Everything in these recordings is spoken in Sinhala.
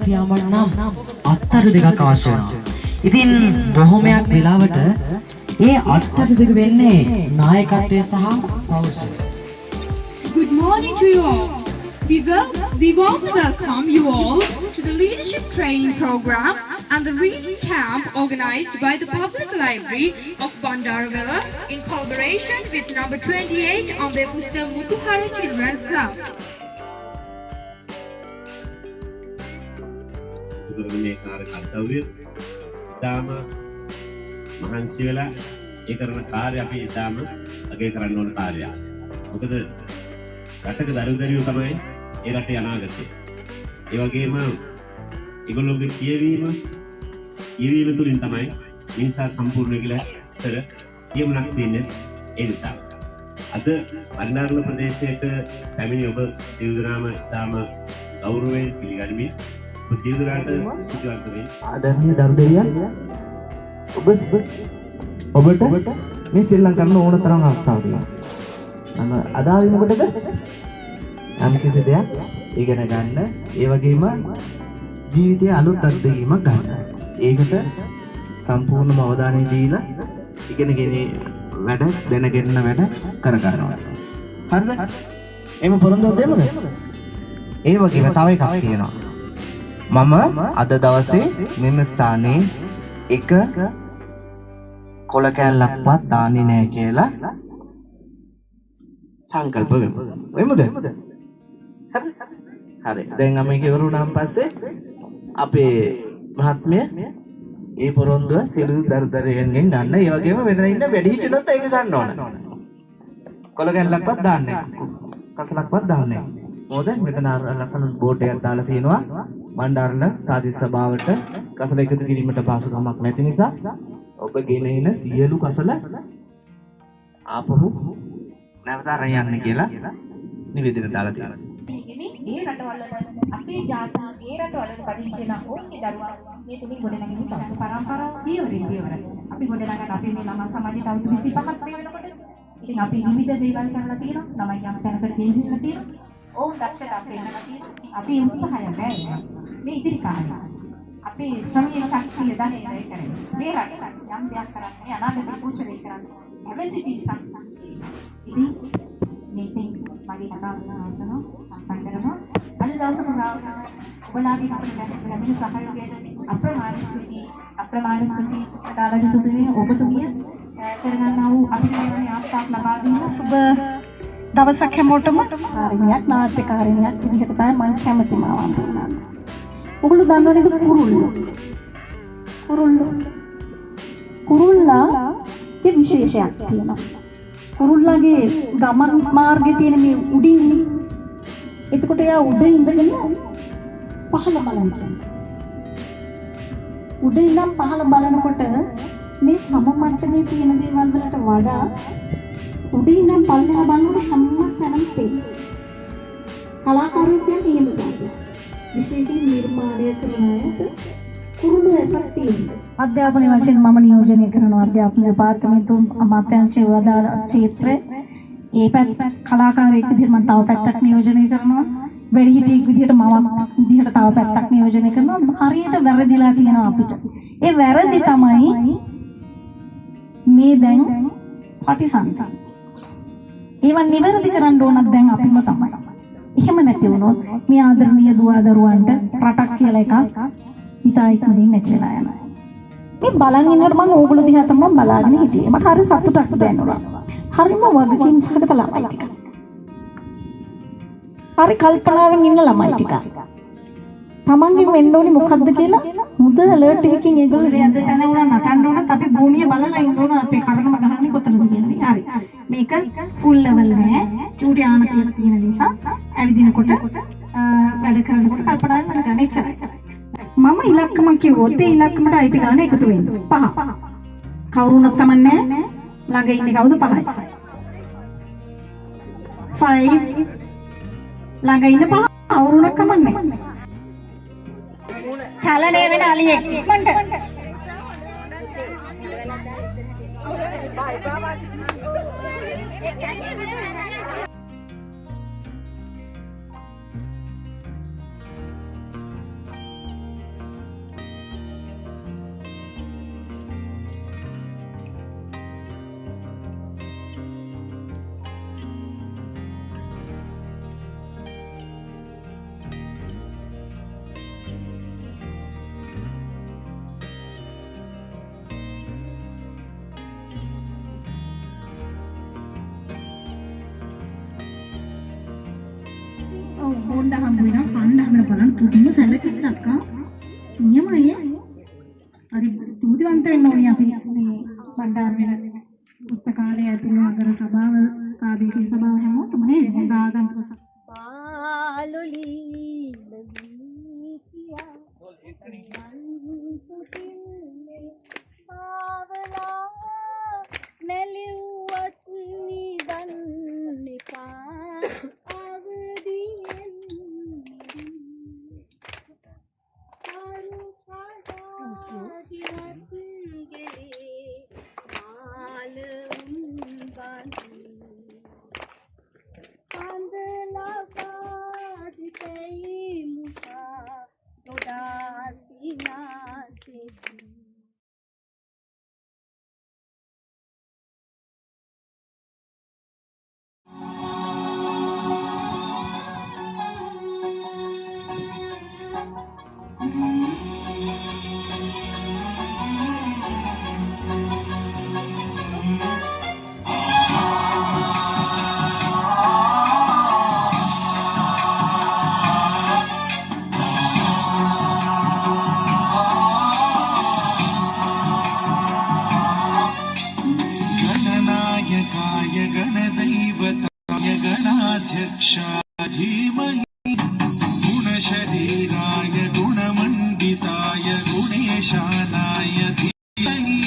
පියාඹන්න නම් අත්තරු දෙකක් අවශ්‍ය වෙනවා. ඉතින් බොහොමයක් වෙලාවට ඒ අත්තරු දෙක වෙන්නේ නායකත්වය සහ පෞරුෂය. Good morning to you all. We warmly welcome you all to the leadership training program and the reading camp organized by the Public Library of Bandarawala in collaboration with number 28 on the Pusta Muthuhara Children's Club. මේ කාර්ය කර්තව්‍ය ඉතාම මහන්සි වෙලා ඒ කරන කාර්ය අපි ඉතාම අගය කරන්න ඕන කාර්යයක්. මොකද රටක දරුදරියෝ තමයි ඒ රටේ අනාගතය. ඒ වගේම ඒගොල්ලෝගේ කියවීම තුළින් තමයි මිනිසා සම්පූර්ණ කියලා ඉස්සර කියමනක් තියෙන්නේ. ඒ නිසා අද බණ්ඩාරල ප්‍රදේශයට පැමිණි ඔබ සියලු දෙනාම ඉතාම ගෞරවයෙන් පිළිගනිමින් ආදරණීය දරුදරියන් ඔබට මේ ශ්‍රී ලංකාවේ ඕන තරම් අවස්ථාවක් තියෙනවා. අද ආවෙනකොටද යම් කිසි දෙයක් ඉගෙන ගන්න, ඒ වගේම ජීවිතයේ අලුත් අත්දැකීමක් ගන්න. ඒකට සම්පූර්ණම අවධානය දීලා ඉගෙනගෙන වැඩ දැනගෙන වැඩ කර ගන්නවා. හරිද? එම පොරොන්දුවක් දෙමුද? ඒ වගේම තව එකක් තියෙනවා. මම අද දවසේ මෙම ස්ථානයේ එක කොළ කෑල්ලක්වත් දාන්නේ නැහැ කියලා සංකල්ප වෙමු. වෙමුද? හරි. දැන් අපි ඉවරුණාන් පස්සේ අපේ මහත්මිය ඒ පොරොන්දුව සියලු දරුදරියන්ගෙන් ගන්න. ඒ වගේම මෙතන ඉන්න වැඩිහිටියොත් ඒක ගන්න ඕන. කොළ කෑල්ලක්වත් දාන්නේ නැහැ. කසලක්වත් දාන්නේ නැහැ. මොකද මෙතන ලස්සන බෝඩ් එකක් දාලා තියෙනවා. බණ්ඩාරල ප්‍රාදේශ සභාවට කසල එකතු කිරීමට පහසුකමක් නැති නිසා ඔබ ගෙන එන සියලු කසල ආපහු නැවත අරන් යන්න කියලා නිවේදනය දාලා තියෙනවා. මේ රටවල අපේ ජාතියේ රටවල පරිශීලන ඕනේ දරුවා මේ තුලින් ගොඩනැගෙන තව පරම්පරාව පියවරින් පියවර. අපි ගොඩනගන අපේ මේ ළමා සමාජයට අවුරුදු 25ක් වෙනකොට ඉතින් අපි විවිධ දේවල් කරලා තියෙනවා. ළමයි යම් තැනකට ගෙනිහිල්ලා තියෙනවා. ඕන් දක්ෂතා පෙන්නලා තියෙනවා. අපි උත්සාහය නැහැ. මේ ඉදිරි කාලේ අපේ ශ්‍රමීය ශක්තිය දැනේ වැඩ කරන්නේ. මේ රටේ යම් දෙයක් කරන්නේ අනාගතේ පෝෂණය කරන්නේ. අවශ්‍ය පිළිසක්. ඉතින් මේකෙන් මගේ කතාව අවසන් කරනවා. අද දවසේ පුරා ඔබලාගේ අපේ ලැබෙන සහයෝගයට අප්‍රමාණ ස්තුති කාලජ තුනේ ඔබතුමිය කරගන්නා වූ අභිනන්දන ආස්ථාවක් ලබා දුන්න සුබ දවසක් හැමෝටම කාර්යයක් නාට්‍යකාරිනියක් විදිහට තමයි මම කැමති මාවන් දුන්නා. ඔගොල්ලෝ දන්නවද කුරුල්ලාගේ විශේෂයක් තියෙනවා. කුරුල්ලාගේ ගමන් මාර්ගයේ තියෙන මේ උඩින් එතකොට එයා උඩ ඉඳගෙන පහළ බලනවා. උඩ ඉඳන් පහළ බලනකොට මේ සම මට්ටමේ තියෙන දේවල් වලට වඩා උඩින් ඉඳන් පල්ලෙහා බලනකොට හැම තැනම පේනවා. කලාකාරයෝ කියන්නේ එහෙම තමයි. විශේෂයෙන් නිර්මාණය කරන අයට කුරුළු ඇසක් තියෙනවා. අධ්‍යාපන වශයෙන් මම නියෝජනය කරනවා අධ්‍යාපන දෙපාර්තමේන්තුව අමාත්‍යාංශයේ වදාළ ක්ෂේත්‍රයේ ඒ පැත්ත කලාකාරයෙක් විදිහට මම තව පැත්තක් නියෝජනය කරනවා. වැඩිහිටියෙක් විදිහට මම විදිහට තව පැත්තක් නියෝජනය කරනවා. හරියට වැරදිලා තියෙනවා අපිට. ඒ වැරදි තමයි මේ දැන් පටිසන්ධි. ඒවා නිවැරදි කරන්න ඕනත් දැන් අපිම තමයි. එහෙම නැති වුණොත් මේ ආදරණීය දුවදරුවන්ට රටක් කියලා එකක් හිතායි තුලින් නැති වෙලා යනවා. මේ බලන් ඉන්නකොට මම ඕගොල්ලෝ දිහා තමයි බලාගෙන හිටියේ. මට හරි සතුටක් දැනුණා. හරිම වගකීම් සහගත ළමයි ටික. හරි කල්පනාවෙන් ඉන්න ළමයි ටික. තමන්ගෙන් වෙන්න ඕනි මොකද්ද කියලා මුද ඇලර්ට් එකකින් ඒගොල්ලෝ වැද්ද තැන උනා නටන්න උනත් අපි භූමිය බලලා ඉන්න ඕන අපේ කර්ම ගහන්නේ කොතනද කියන්නේ. හරි. මේක ෆුල් ලෙවල් නෑ. චූටි ආන කියලා තියෙන නිසා ඇවිදිනකොට වැඩ කරනකොට කල්පනා කරන ගන්න ඉච්චරයි. මම ඉලක්කම කිව්වොත් ඒ ඉලක්කමට අයිති ගන්න එකතු වෙන්න. 5. කවුරුණත් කමන්නේ ළඟ ඉන්නේ කවුද 5යි. 5 ළඟ ඉන්න 5 කවුරුණත් කමන්නේ. චලනය වෙන අලියෙක් ඉක්මනට බොණ්ඩ හම්බ වෙනවා කන්න හම්බ බලන්න පුදුම සැලකිල්ලක් අක්කා නියමයි හරි ස්තුතිවන්ත වෙන්න ඕනි අපි මේ බණ්ඩාර වෙන පුස්තකාලය ඇතුළු නගර සභාව ප්‍රාදේශීය සභාව හැමෝටම නේද හොඳ ආගන්තුක පාලොලි පාවලා නැලිව්වත් නිදන්න එපා අවදියෙන් අරු පාඩාදිවත් ගෙලේ මාලුම් බඳි සඳලපාදිතයි මුසා ගොඩාසිනාසෙති गणनायकाय गणदैवताय गणाध्यक्षाय धीमहि गुणशरीराय गुणमण्डिताय गुणेशानाय धीमहि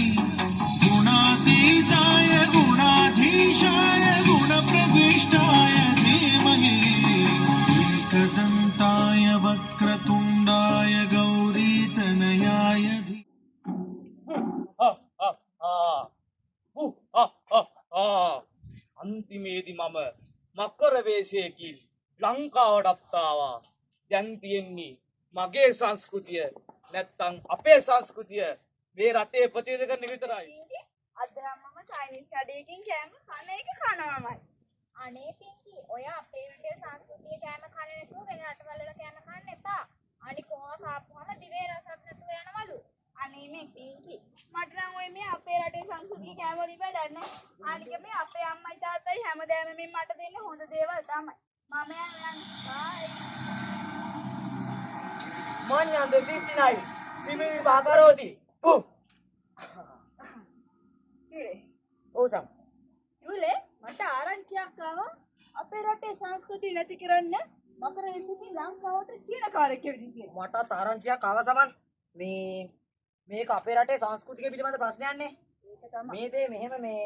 गुणातीताय गुणाधीशाय गुणप्रविष्टाय धीमहि एकदन्ताय वक्रतुण्डाय गौरीतनयाय අන්තිමේදී මම මකර වේශයකින් ලංකාවටත් ආවා. දැන් තියෙන්නේ මගේ සංස්කෘතිය නැත්තම් අපේ සංස්කෘතිය මේ රටේ ප්‍රතිනිධ කරන විතරයි. අද මම චයිනීස් කඩේකින් කෑම කන එක කනවාමයි. අනේ පින්කි ඔය අපේ රටේ සංස්කෘතිය කෑම කන නැතුව වෙන රටවල කෑම කන්න එපා. අනික ඕවා කාපුවම දිවේ රසක් නැතුව යනවලු. අනේ මේ පින්කි මට නම් ඔය මේ අපේ රටේ සංස්කෘතිය කෑම වලින් වැඩක් නැහැ. අනික මේ අපේ අම්මයි තාත්තයි හැමදාම මේ මට දෙන්නේ හොඳ දේවල් තමයි. මම යන්නේ බයි. මඤ්ඤන්ද සිස්තිනයි විමි විභාගරෝති. ඕසම්. චුලේ මට ආරංචියක් ආවා අපේ රටේ සංස්කෘතිය නැති කරන්න මකර විසිකින් ලංකාවට කියන කාර්යයක් වෙදී කියලා. මටත් ආරංචියක් ආව සමන් මේක අපේ රටේ සංස්කෘතික පිළිබඳ ප්‍රශ්නයක් නේ. ඒක තමයි. මේ දේ මෙහෙම මේ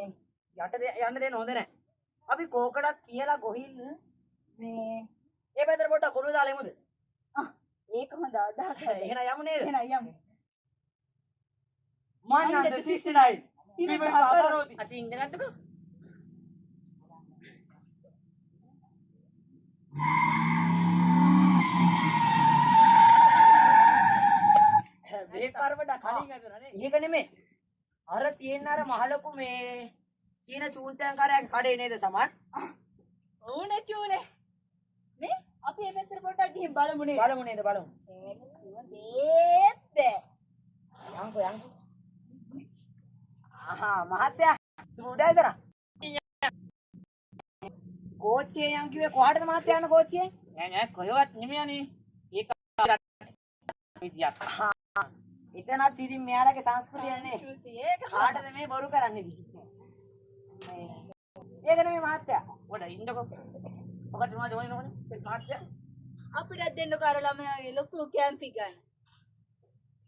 යට යන්න දෙන්න හොඳ නැහැ. අපි කෝකටත් කියලා ගොහින් මේ ඒ පැත්තට පොඩ්ඩක් කොළුව දාලා එමුද? ඒක හොඳ අදහසක්. එහෙනම් යමු නේද? එහෙනම් යමු. මඤ්ඤන්ද සිස්තිනයි විමි විභාගරෝති. අති ඉන්න ගන්නකෝ. මේ පරවඩ කලින් ඇදුණා නේ. ඒක නෙමෙයි. අර තියෙන අර මහලොකු මේ චීන චූන්තයන්කාරයාගේ කඩේ නේද සමන්? ඕනේ චූලේ. මේ අපි මේ පැත්තට පොඩ්ඩක් ගිහින් බලමු නේද? බලමු නේද බලමු. ඒත් යන්කෝ යන්කෝ. ආහා මහත්තයා සුබෝදෑසර. කෝච්චියේ යන් කිව්වේ කොහාටද මහත්තයා යන කෝච්චියේ? නෑ කොහෙවත් නෙමෙයිනේ. ඒක විදියක්. එතනත් ඉතින් මෙයාලගේ සංස්කෘතිය නේ. ඒක කාටද මේ බොරු කරන්නේ ඉතින්? ඒක නෙමෙයි මහත්තයා. පොඩ ඉන්නකො. ඔකට මොනවද වෙන්නේ මහත්තයා? අපිට දෙන්නකෝ අර ළමයාගේ ලොකු කැම්පින් ගන්න.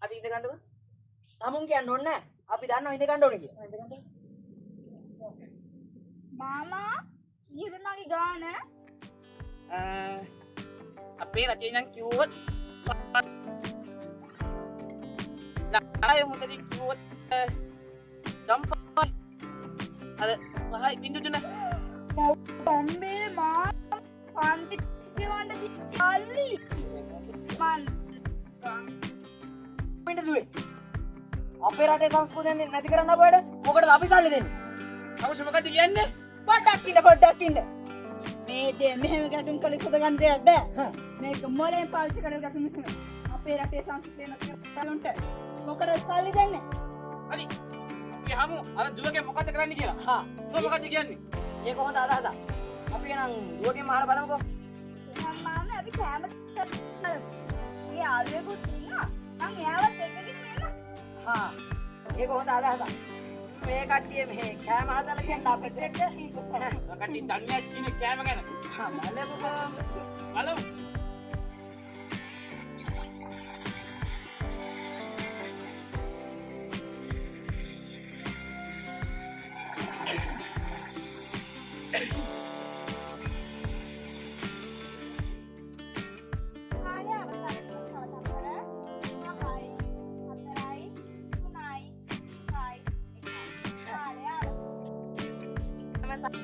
අපි ඉඳ ගන්නකො. තමුන් කියන්න ඕනේ නැහැ. අපි දන්නවා ඉඳ ගන්න ඕනේ කියලා. ඉඳ ගන්න. මාමා ඊරණගේ ගාන අපේ රටේ නම් කිව්වොත් නාය මුදලි කිව්වොත් සම්පත් අර වහයි බින්දුතුන බම්බේ මා පන්ති කියවන්න දිල්ලි මන් පිට දුවේ. අපේ රටේ සංස්කෘතිය නැති කරන්න අපේට මොකටද අපි සල්ලි දෙන්නේ? අවශ්‍ය මොකද කියන්නේ? පොඩ්ඩක් ඉන්න. මේ දේ මෙහෙම ගැටුම් කළ ඉස්සද ගන්න දෙයක් බෑ. මේක මොලෙන් පාවිච්චි කරලා ගැටුම් නෙමෙයි. අපේ රටේ සංස්කෘතිය නැති කරන්නට මොකටද සල්ලි දෙන්නේ? හරි. අපි හමු අර දුවගේ මොකද කරන්න කියලා. හා දුව මොකද කියන්නේ? ඒක හොඳ අදහසක්. අපි නම් දුවගෙන් අහලා බලමුකෝ. මම අපි අපි කෑම මේ ආලුවෙකුත් ඉන්නවා. මං එයාවත් එක්කගෙන මෙන්න. ඒක හොඳ අදහසක්. මේ කට්ටිය මේ කෑම හදලා කියන අපිට එක්ක කට්ටිය දන්නේ කියන කෑම ගැන. බලමු. කාලේ අවසානයේ තව තවර 5යි 4යි 3යි 2යි 1යි කාලේ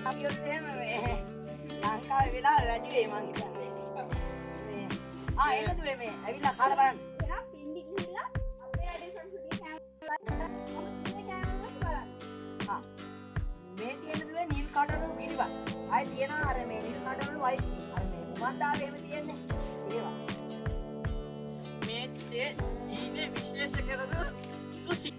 අපිත් එහෙම මේ ලංකාවේ වෙලාව වැඩි වෙයි මං හිතන්නේ. එන්නද මේ ඇවිල්ලා කාලා බලන්න. එයා පින්ඩි ගිහිල්ලා අපේ වැඩේ සංස්කෘතිය කෑම බලන්න. මේ තියෙන දුවේ නිල් කඩළු පිළිවන්. ආයි තියෙනවා අර මේ නිල් කඩළු වයිට්. අර මේ උමන්දාවේ එහෙම තියෙන්නේ. ඒවා. මේ දීනේ විශේෂ කරන සුසි.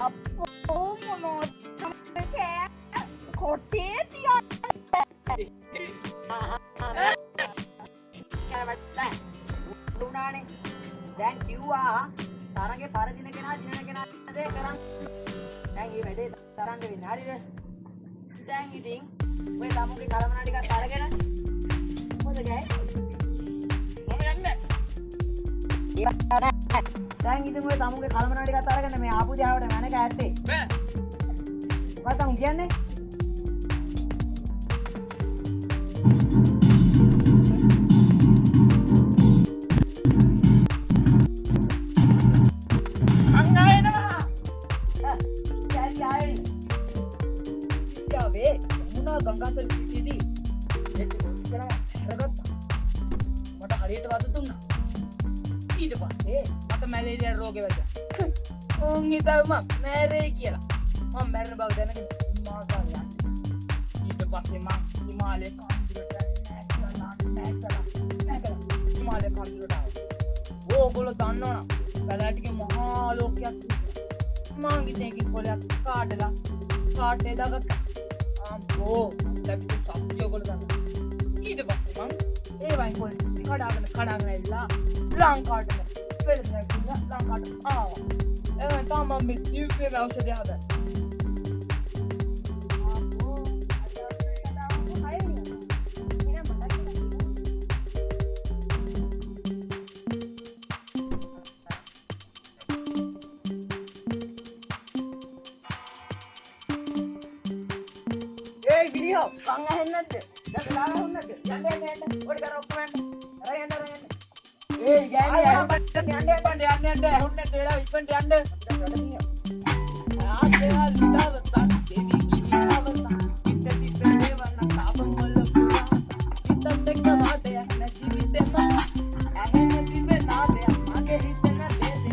අපෝ මොනෝත් කෑ කොටේ තියන්නේ. දුනානේ. දැන් කිව්වා තරගේ පරදින කෙනා දිනන කෙනා දේ කරන්. දැන් මේ වැඩේ තරංග වෙන්නේ හරිද? දැන් ඉතින් ඔය ළමුගේ කලමනා ටිකක් අරගෙන මොකද ගෑ? මම යන්නේ. දැන් ඉතින් ඔය ළමුගේ කලමනා ටිකක් අරගෙන මේ ආපු ජාවට මැනක ඇත්තේ. බෑ. මොකක්ද උන් කියන්නේ? ගංගාසල් පිටිදී මට හරියට වද දුන්නා. ඊට පස්සේ මට මැලේරියා රෝගේ වැදුනා. උන් හිතුවා මම මැරෙයි කියලා. මම මැරෙන බව දැනගෙන මාසා යන්නේ. ඊට පස්සේ මම හිමාලය කන්දරට නැගලා හිමාලය කන්දරට ආවා. ඕගොල්ලෝ දන්නවනම් බැලෑටිගේ මහා ලෝකයක් මං ඉතින් කොලයක් කාඩලා කාටේ දාගත්තා. අම්බෝ ලැබිච්ච සබ්ජිය ඔයගොල්ලෝ දන්නවා. ඊට පස්සේ මං ඒ වයින් කොල් කඩාගෙන ඇවිල්ලා ලංකාවට ලංකාවට ආවා. එතන තමයි මම මේ දිව්‍ය ඖෂධය හදන්නේ. Video, bang ahead Jangan lalah hunat. Jangan ada. What karo comment? Rayanda. Eh, jangan ya. Ande hunat tera ipan ande. Ade alida tan devi ki avasa. Ittati pere vanna sabam walla pura. Ittam dekka vaade na jivitema. Ahena dibe na de age hitena de de.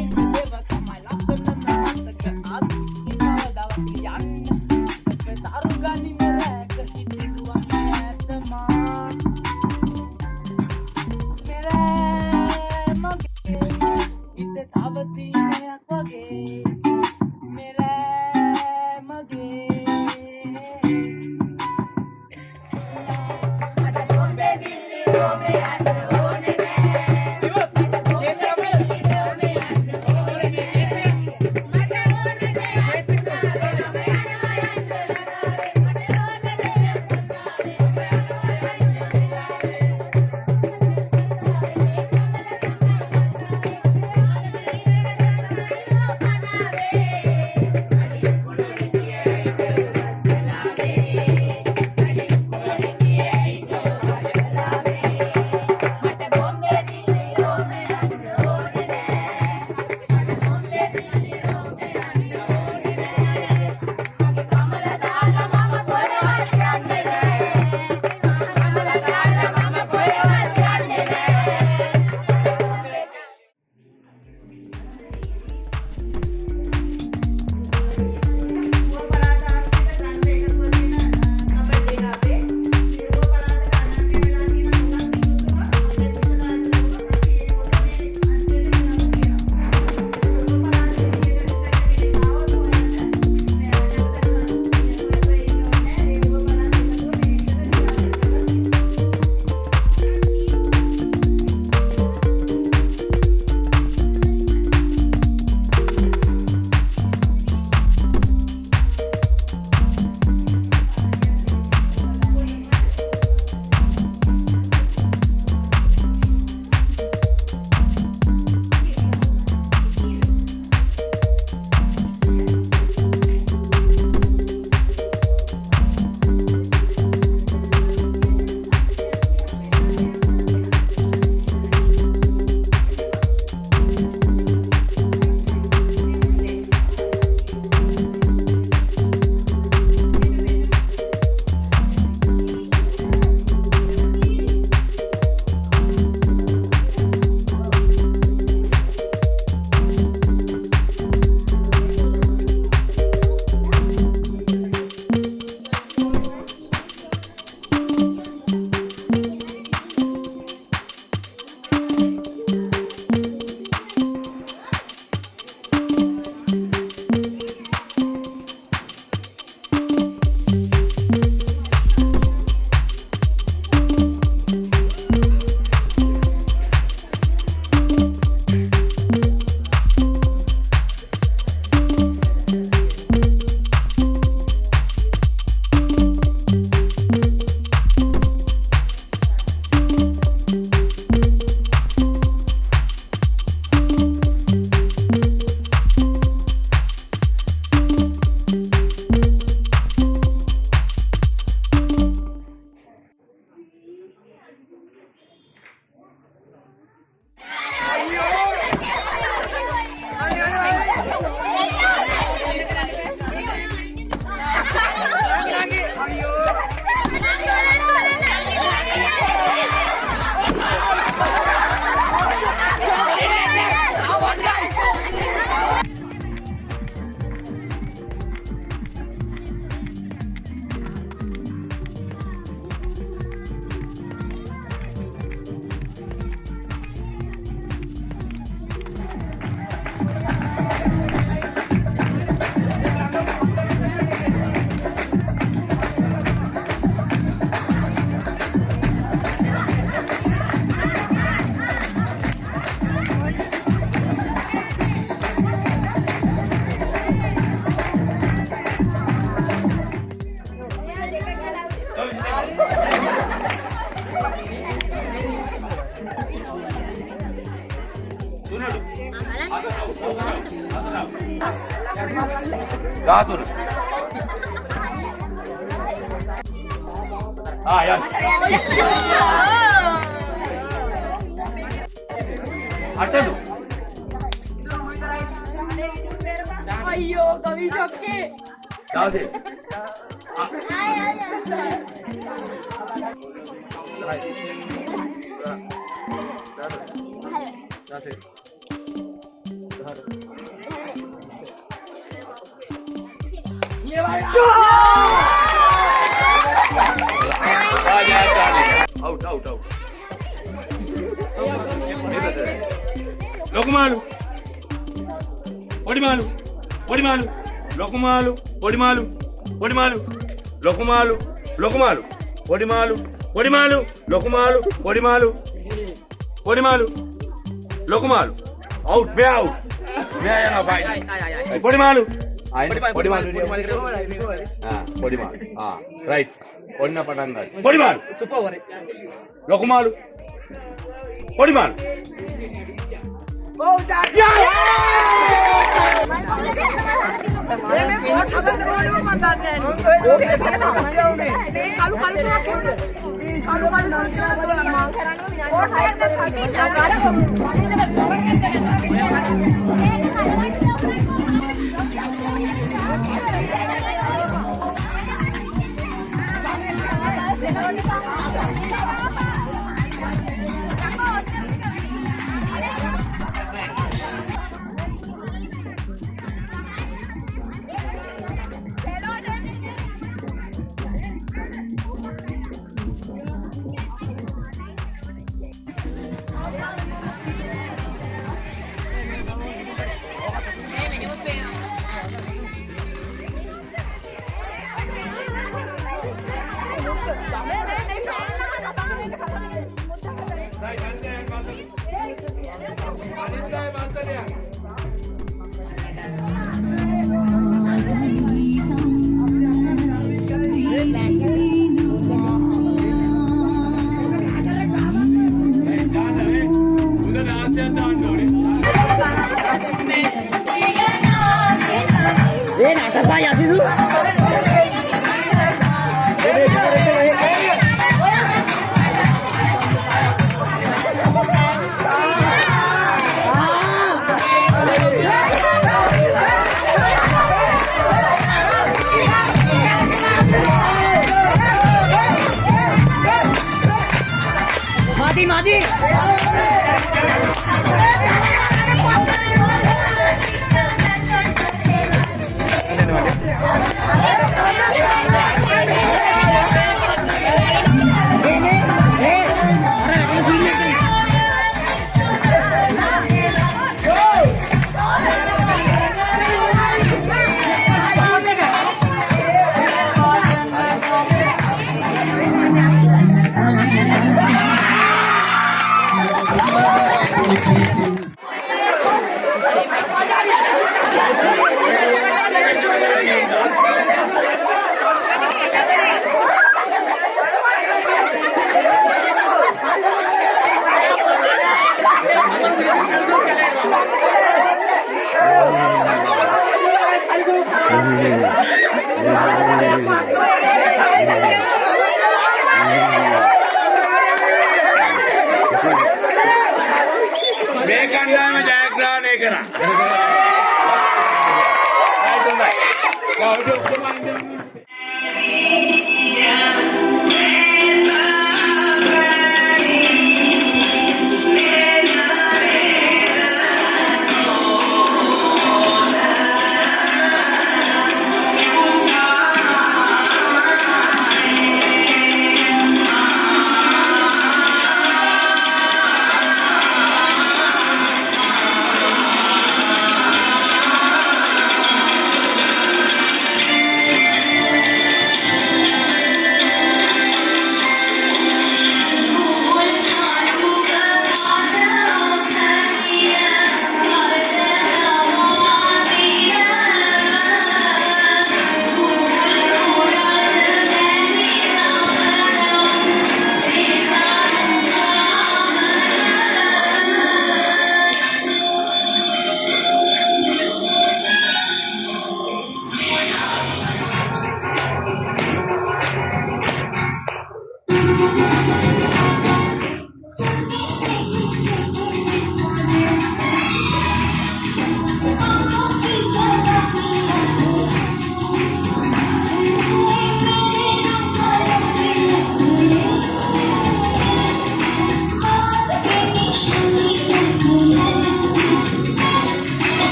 Itti deva kamai lassanna naataka ad inawa dawati yanna. Arugani mera kahiti dua etma mera mage ite tavati akwage mera mage ada bombe dilli bombe and one ne 13 යන්න අටලු අයියෝ කවි ෂොක්කේ දාදේ out. Lokumalu. Odimalu. Lokumalu. Odimalu. Lokumalu. Odimalu. Lokumalu. Out. Be out. Be yana bye. Odimalu. Odimalu. Right. Onna patan gani. Odimalu. Super over. Lokumalu. Odimalu.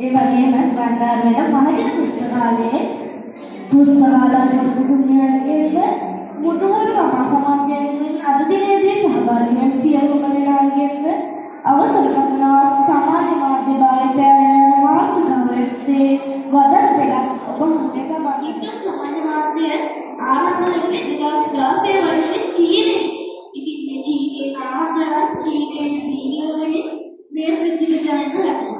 ඒ වගේම බණ්ඩාරවැල මහජන පුස්තකාලයේ පුස්තකාලය පුදුමයන්ගේ මුතුහරු රමා සමාජයෙන් අද දිනේදී සහභාගී වන සියලුම දෙනාගෙන්ම අවසර කරනවා සමාජ මාධ්‍ය භාවිතය යන මාතෘකාවට වදන් පෙළක් ඔබ හැමක මගින් සමාජ මාධ්‍ය ආරම්භ වෙන්නේ 2016 වර්ෂයේ චීනයේ. ඉතින් මේ චීනයේ ආරම්භ චීනයේ වීඩියෝ වලින් මේ ප්‍රතිචාර කරනවා.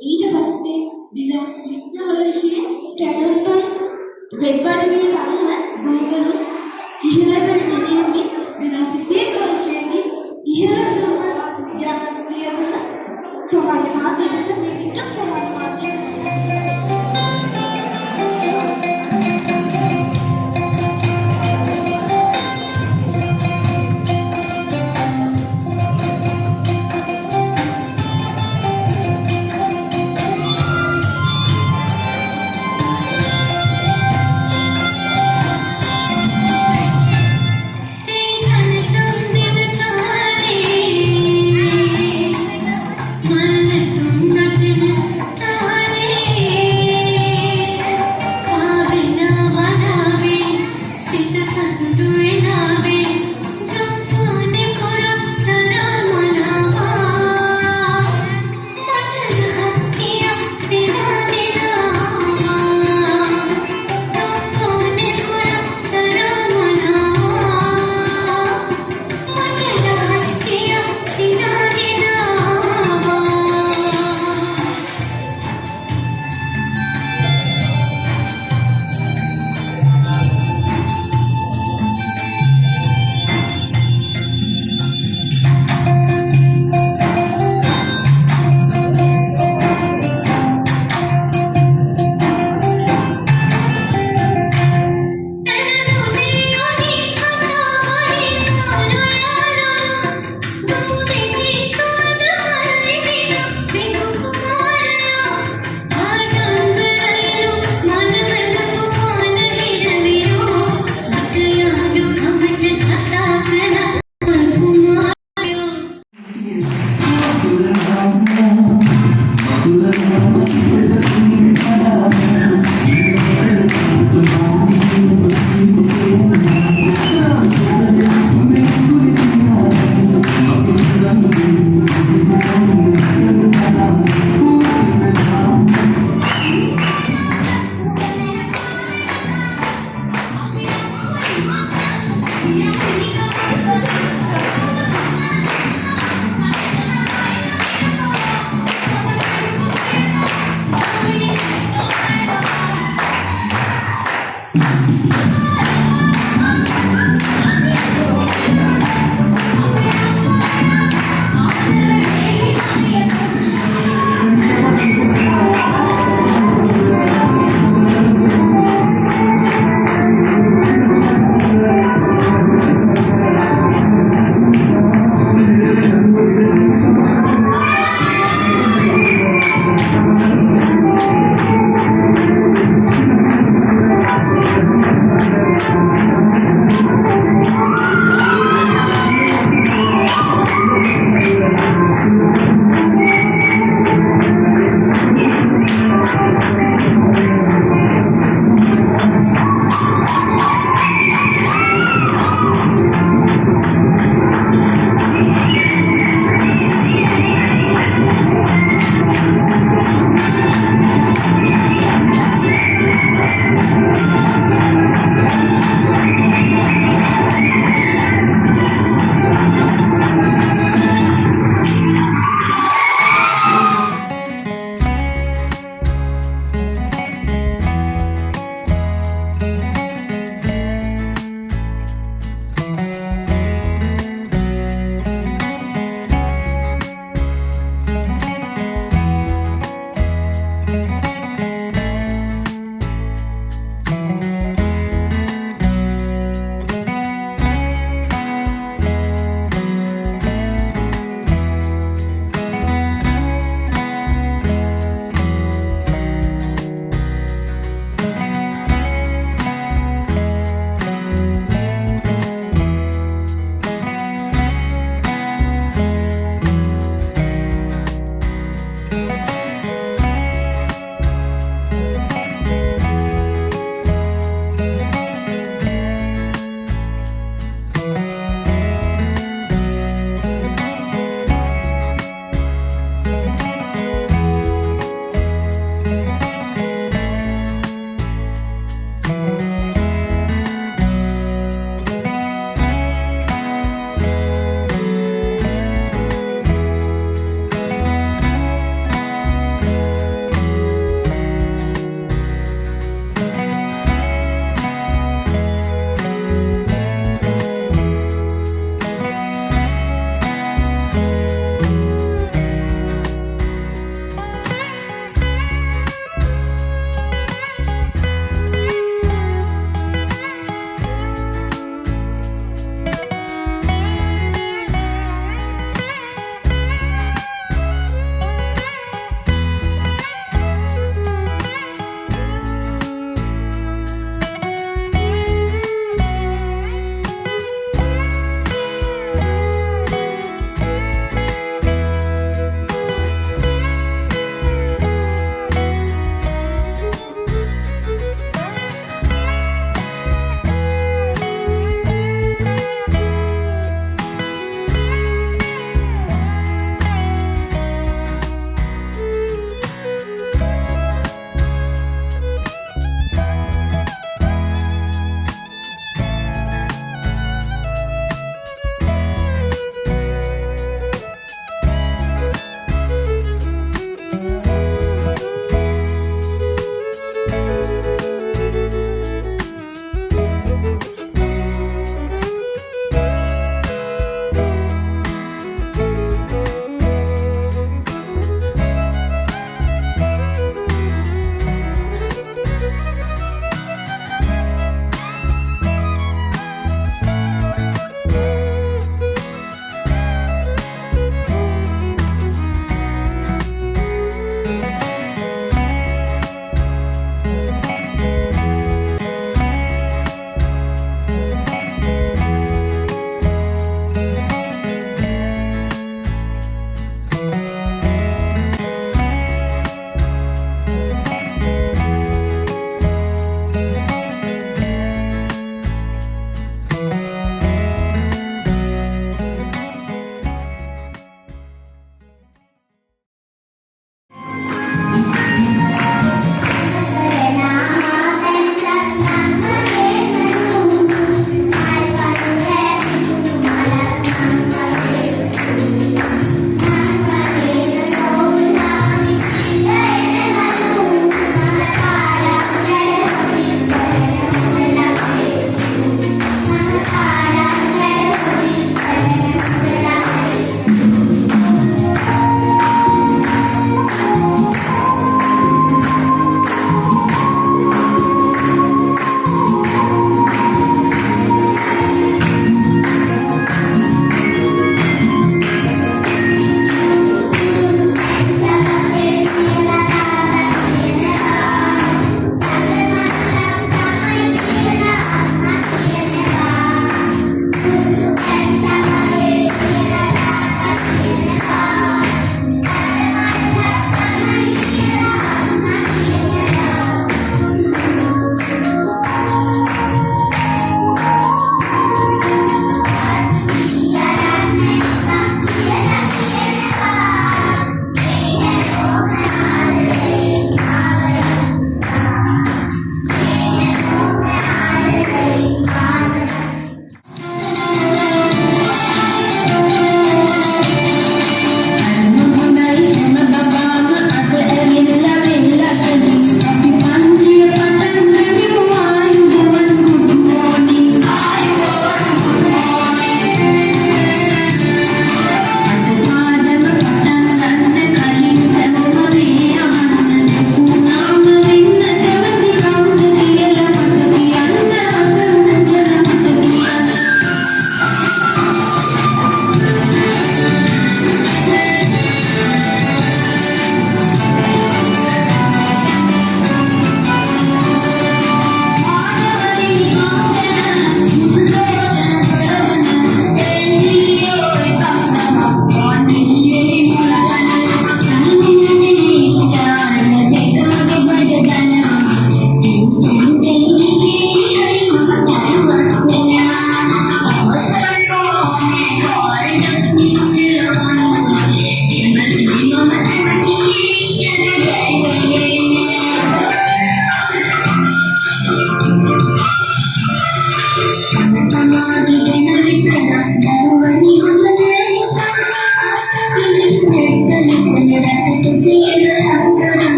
ඊට පස්සේ 2020 වර්ෂයේ කැලන්ඩර් රෙඩ් බටන් එකේ අනුව ගුගල් ඉහළට ගෙනියන්නේ 2021 වර්ෂයේදී ඉහළටම ජනප්‍රිය වන සමාජ මාධ්‍ය ලෙස මේක සමාජ මාධ්‍ය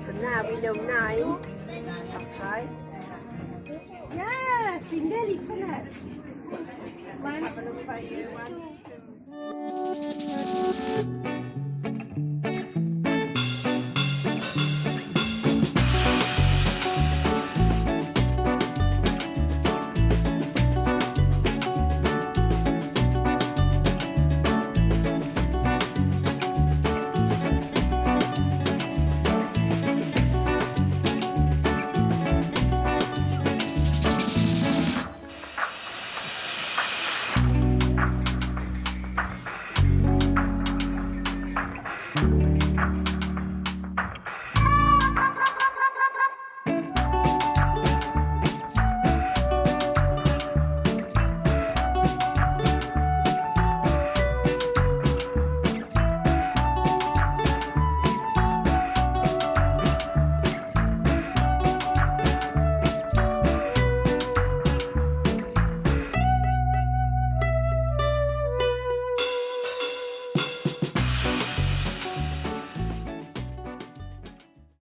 So now we know 9. That's right. Yes, we nearly finished. Have a look by you. 1, 2.